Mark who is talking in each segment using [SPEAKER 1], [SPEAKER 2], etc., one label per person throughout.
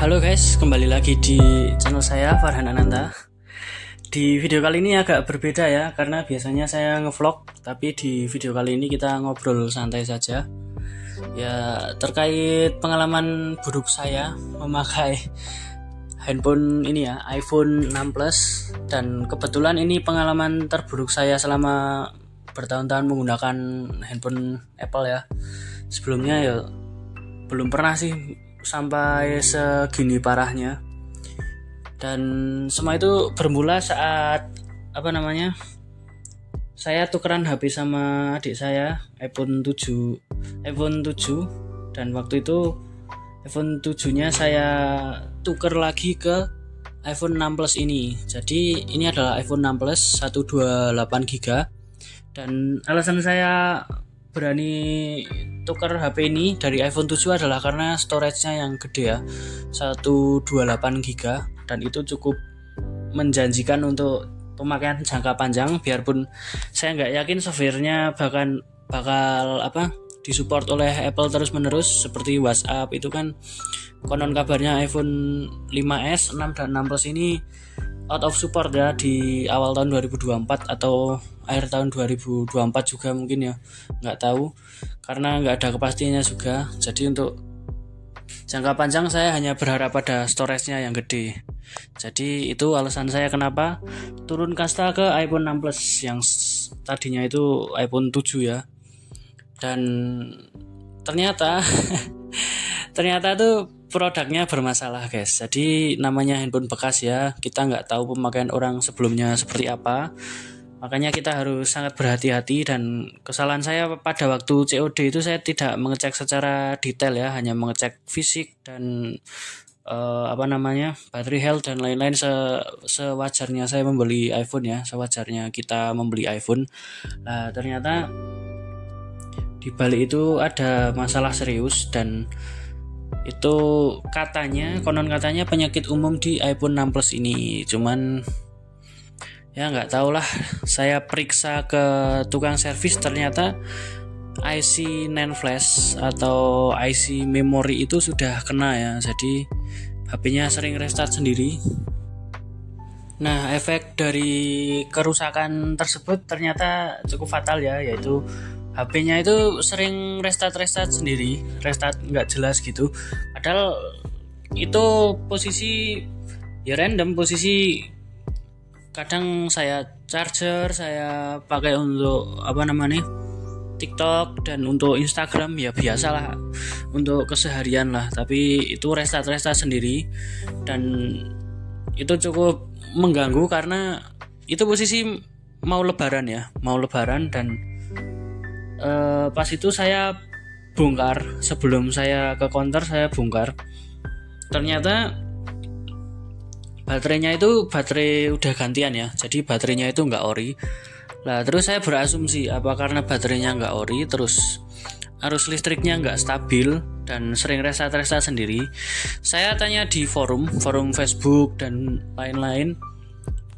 [SPEAKER 1] Halo guys, kembali lagi di channel saya Farhan Ananta. Di video kali ini agak berbeda ya, karena biasanya saya ngevlog, tapi di video kali ini kita ngobrol santai saja. Ya, terkait pengalaman buruk saya memakai handphone ini ya, iPhone 6 Plus, dan kebetulan ini pengalaman terburuk saya selama bertahun-tahun menggunakan handphone Apple ya. Sebelumnya ya belum pernah sih sampai segini parahnya. Dan semua itu bermula saat saya tukeran HP sama adik saya, iPhone 7 dan waktu itu iPhone 7-nya saya tuker lagi ke iPhone 6 Plus ini. Jadi ini adalah iPhone 6 Plus 128GB, dan alasan saya berani tuker HP ini dari iPhone 7 adalah karena storage-nya yang gede ya, 128GB, dan itu cukup menjanjikan untuk pemakaian jangka panjang. Biarpun saya nggak yakin software-nya bakal disupport oleh Apple terus menerus, seperti WhatsApp itu kan konon kabarnya iPhone 5s, 6 dan 6 Plus ini out of support ya di awal tahun 2024 atau akhir tahun 2024 juga mungkin ya, nggak tahu karena nggak ada kepastiannya juga. Jadi untuk jangka panjang saya hanya berharap pada storage-nya yang gede. Jadi itu alasan saya kenapa turun kasta ke iPhone 6 Plus yang tadinya itu iPhone 7 ya. Dan ternyata tuh produknya bermasalah guys. Jadi namanya handphone bekas ya, kita nggak tahu pemakaian orang sebelumnya seperti apa, makanya kita harus sangat berhati-hati. Dan kesalahan saya pada waktu COD itu saya tidak mengecek secara detail ya, hanya mengecek fisik dan battery health dan lain-lain sewajarnya saya membeli iPhone ya, sewajarnya kita membeli iPhone. Nah ternyata di balik itu ada masalah serius, dan itu konon katanya penyakit umum di iPhone 6 Plus ini. Cuman ya nggak tahu lah, saya periksa ke tukang servis, ternyata IC NAND flash atau IC memory itu sudah kena ya, jadi HP-nya sering restart sendiri. Nah, efek dari kerusakan tersebut ternyata cukup fatal ya, yaitu HP-nya itu sering restart sendiri, restart nggak jelas gitu. Padahal itu posisi ya random, posisi kadang saya charger, saya pakai untuk TikTok dan untuk Instagram ya biasalah untuk keseharian lah. Tapi itu restart sendiri, dan itu cukup mengganggu karena itu posisi mau lebaran dan pas itu saya bongkar, sebelum saya ke counter saya bongkar, ternyata baterainya itu baterai udah gantian ya, jadi baterainya itu nggak ori. Lah terus saya berasumsi apa karena baterainya nggak ori, terus arus listriknya nggak stabil dan sering restart sendiri. Saya tanya di forum Facebook dan lain-lain,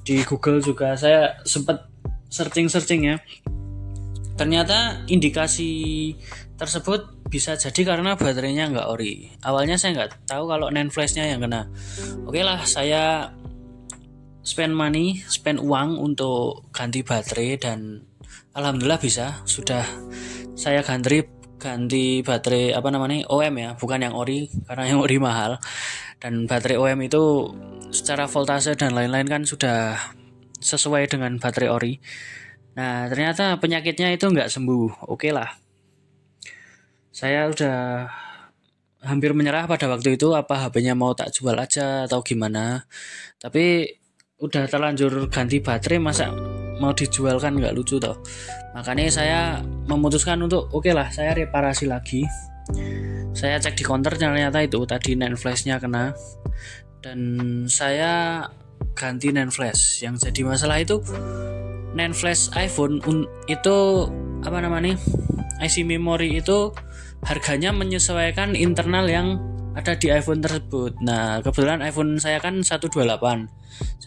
[SPEAKER 1] di Google juga saya sempat searching ya. Ternyata indikasi tersebut bisa jadi karena baterainya nggak ori. Awalnya saya nggak tahu kalau NAND flash-nya yang kena. Oke lah, saya spend uang untuk ganti baterai, dan alhamdulillah bisa. Sudah saya ganti baterai OM ya, bukan yang ori, karena yang ori mahal. Dan baterai OM itu secara voltase dan lain-lain kan sudah sesuai dengan baterai ori. Nah ternyata penyakitnya itu nggak sembuh. Oke lah, saya udah hampir menyerah pada waktu itu, apa HP-nya mau tak jual aja atau gimana. Tapi udah terlanjur ganti baterai, masa mau dijual kan nggak lucu toh. Makanya saya memutuskan untuk oke lah, saya reparasi lagi. Saya cek di counter, ternyata itu tadi NAND flash-nya kena, dan saya ganti NAND flash. Yang jadi masalah itu NAND flash iPhone itu IC memory itu harganya menyesuaikan internal yang ada di iPhone tersebut. Nah kebetulan iPhone saya kan 128,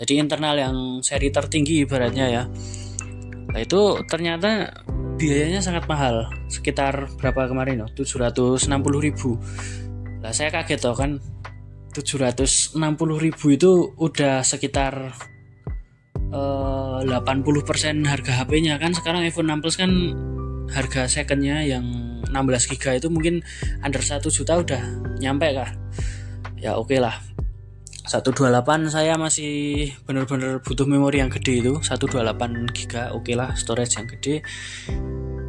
[SPEAKER 1] jadi internal yang seri tertinggi ibaratnya ya. Nah itu ternyata biayanya sangat mahal, sekitar berapa kemarin 760.000. Lah saya kaget toh kan, 760.000 itu udah sekitar 80% harga HP-nya kan. Sekarang iPhone 6 Plus kan harga secondnya yang 16 GB itu mungkin under 1 juta udah nyampe kah. Ya oke lah, 128 saya masih bener-bener butuh memori yang gede itu, 128 GB oke lah, storage yang gede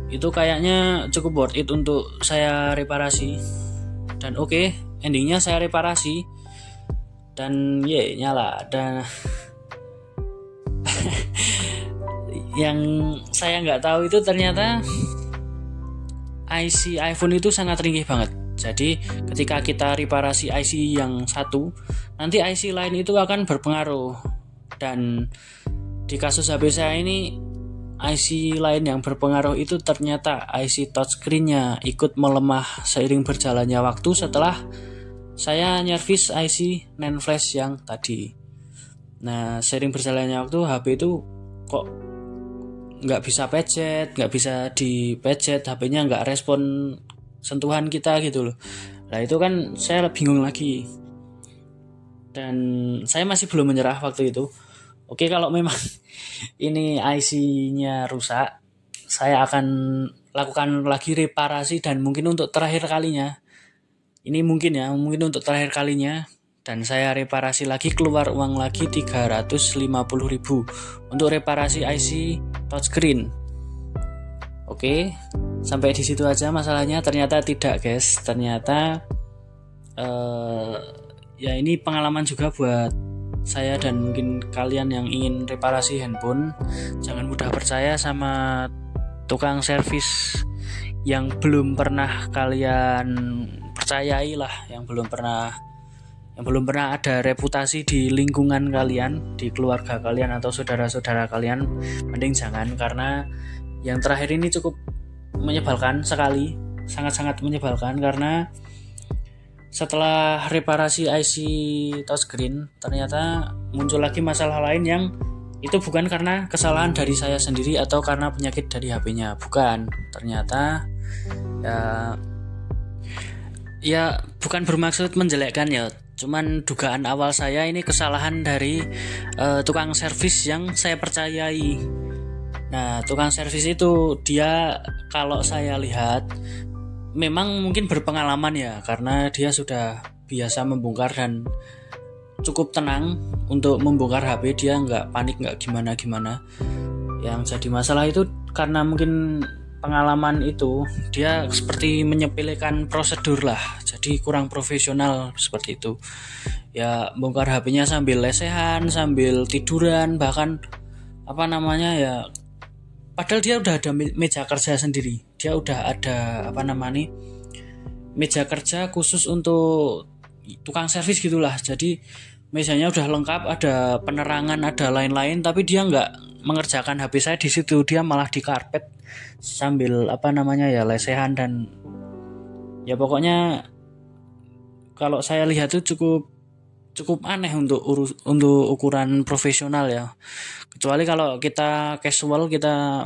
[SPEAKER 1] itu kayaknya cukup worth it untuk saya reparasi. Dan oke, endingnya saya reparasi dan nyala. Dan yang saya nggak tahu itu ternyata IC iPhone itu sangat ringkih banget. Jadi ketika kita reparasi IC yang satu, nanti IC lain itu akan berpengaruh. Dan di kasus HP saya ini, IC lain yang berpengaruh itu ternyata IC touchscreen-nya ikut melemah seiring berjalannya waktu setelah saya nyervis IC NAND flash yang tadi. Nah, seiring berjalannya waktu HP itu kok nggak bisa pencet, nggak bisa dipencet, HP-nya nggak respon sentuhan kita gitu loh. Nah itu kan saya bingung lagi. Dan saya masih belum menyerah waktu itu. Oke, kalau memang ini IC-nya rusak, saya akan lakukan lagi reparasi dan mungkin untuk terakhir kalinya. Ini mungkin untuk terakhir kalinya. Dan saya reparasi lagi, keluar uang lagi 350.000 untuk reparasi IC touchscreen. Oke, sampai di situ aja masalahnya. Ternyata tidak guys, ternyata ya ini pengalaman juga buat saya dan mungkin kalian yang ingin reparasi handphone. Jangan mudah percaya sama tukang servis yang belum pernah kalian percayai lah, yang belum pernah ada reputasi di lingkungan kalian, di keluarga kalian atau saudara-saudara kalian. Mending jangan, karena yang terakhir ini cukup menyebalkan sekali, sangat-sangat menyebalkan. Karena setelah reparasi IC touchscreen, ternyata muncul lagi masalah lain yang itu bukan karena kesalahan dari saya sendiri atau karena penyakit dari HP-nya, bukan. Ternyata ya bukan bermaksud menjelekkan ya, cuman dugaan awal saya ini kesalahan dari tukang servis yang saya percayai. Nah, tukang servis itu dia kalau saya lihat memang mungkin berpengalaman ya, karena dia sudah biasa membongkar dan cukup tenang untuk membongkar HP. Dia nggak panik, nggak gimana-gimana. Yang jadi masalah itu karena mungkin pengalaman itu dia seperti menyepelekan prosedur lah, jadi kurang profesional seperti itu ya. Bongkar HP-nya sambil lesehan, sambil tiduran, bahkan ya, padahal dia udah ada meja kerja sendiri, dia udah ada meja kerja khusus untuk tukang servis gitulah. Jadi mejanya udah lengkap, ada penerangan, ada lain-lain, tapi dia nggak mengerjakan HP saya di situ. Dia malah di karpet sambil lesehan. Dan ya pokoknya kalau saya lihat itu cukup aneh untuk ukuran profesional ya. Kecuali kalau kita casual, kita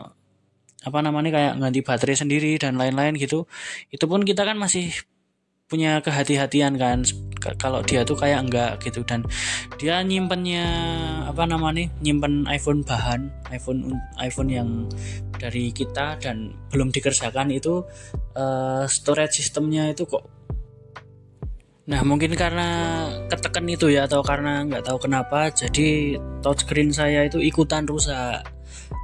[SPEAKER 1] kayak ganti baterai sendiri dan lain-lain gitu, itu pun kita kan masih punya kehati-hatian kan. Kalau dia tuh kayak enggak gitu, dan dia nyimpennya nyimpen iPhone yang dari kita dan belum dikerjakan itu, storage sistemnya itu kok. Nah, mungkin karena ketekan itu ya, atau karena nggak tahu kenapa, jadi touchscreen saya itu ikutan rusak.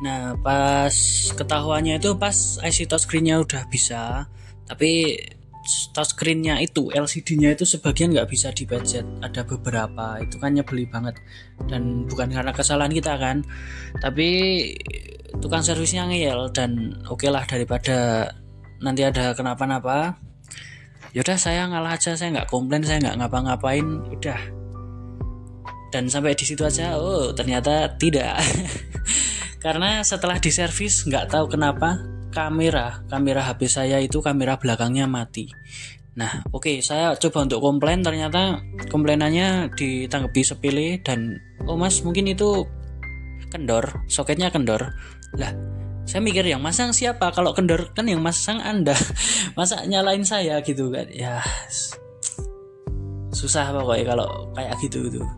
[SPEAKER 1] Nah, pas ketahuannya itu pas IC touchscreen-nya udah bisa, tapi touchscreen-nya itu, LCD-nya itu sebagian nggak bisa dipencet, ada beberapa. Itu kan nyebeli banget, dan bukan karena kesalahan kita kan, tapi tukang servisnya ngeyel. Dan oke lah, daripada nanti ada kenapa-napa, yaudah saya ngalah aja, saya nggak komplain, saya nggak ngapa-ngapain, udah. Dan sampai di situ aja. Oh, ternyata tidak. Karena setelah diservis, nggak tahu kenapa kamera HP saya itu kamera belakangnya mati. Nah, oke, saya coba untuk komplain, ternyata komplainannya ditanggapi sepele. Dan mas, mungkin itu kendor, soketnya kendor. Lah, saya mikir yang masang siapa? Kalau kendor kan yang masang Anda. Masa nyalain saya gitu kan? Ya, susah pokoknya kalau kayak gitu tuh.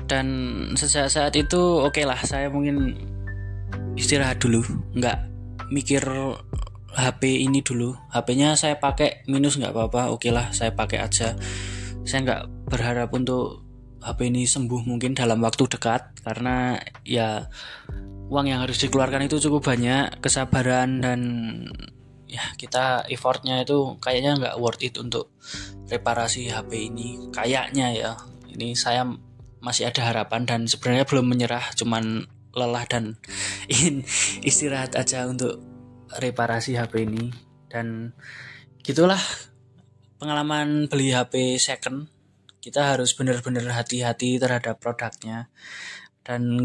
[SPEAKER 1] Dan sejak saat itu oke lah, saya mungkin istirahat dulu, nggak mikir HP ini dulu. HP-nya saya pakai minus nggak apa-apa, oke lah saya pakai aja. Saya nggak berharap untuk HP ini sembuh mungkin dalam waktu dekat, karena ya uang yang harus dikeluarkan itu cukup banyak, kesabaran dan ya kita effortnya itu kayaknya nggak worth it untuk reparasi HP ini kayaknya ya. Ini saya masih ada harapan dan sebenarnya belum menyerah, cuman lelah dan ingin istirahat aja untuk reparasi HP ini. Dan gitulah pengalaman beli HP second. Kita harus benar-benar hati-hati terhadap produknya, dan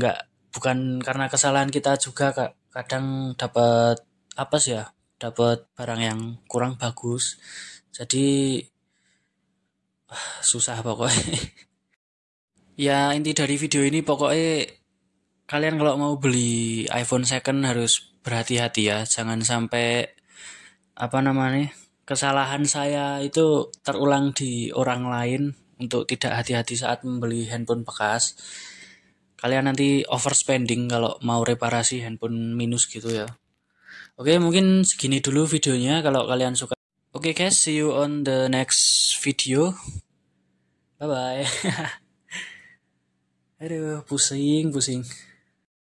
[SPEAKER 1] bukan karena kesalahan kita juga, kadang dapat apa sih ya, dapat barang yang kurang bagus, jadi susah pokoknya. Ya inti dari video ini pokoknya kalian kalau mau beli iPhone second harus berhati-hati ya, jangan sampai kesalahan saya itu terulang di orang lain untuk tidak hati-hati saat membeli handphone bekas. Kalian nanti overspending kalau mau reparasi handphone minus gitu ya. Oke, mungkin segini dulu videonya kalau kalian suka. Oke guys, see you on the next video. Bye bye. Aduh, pusing.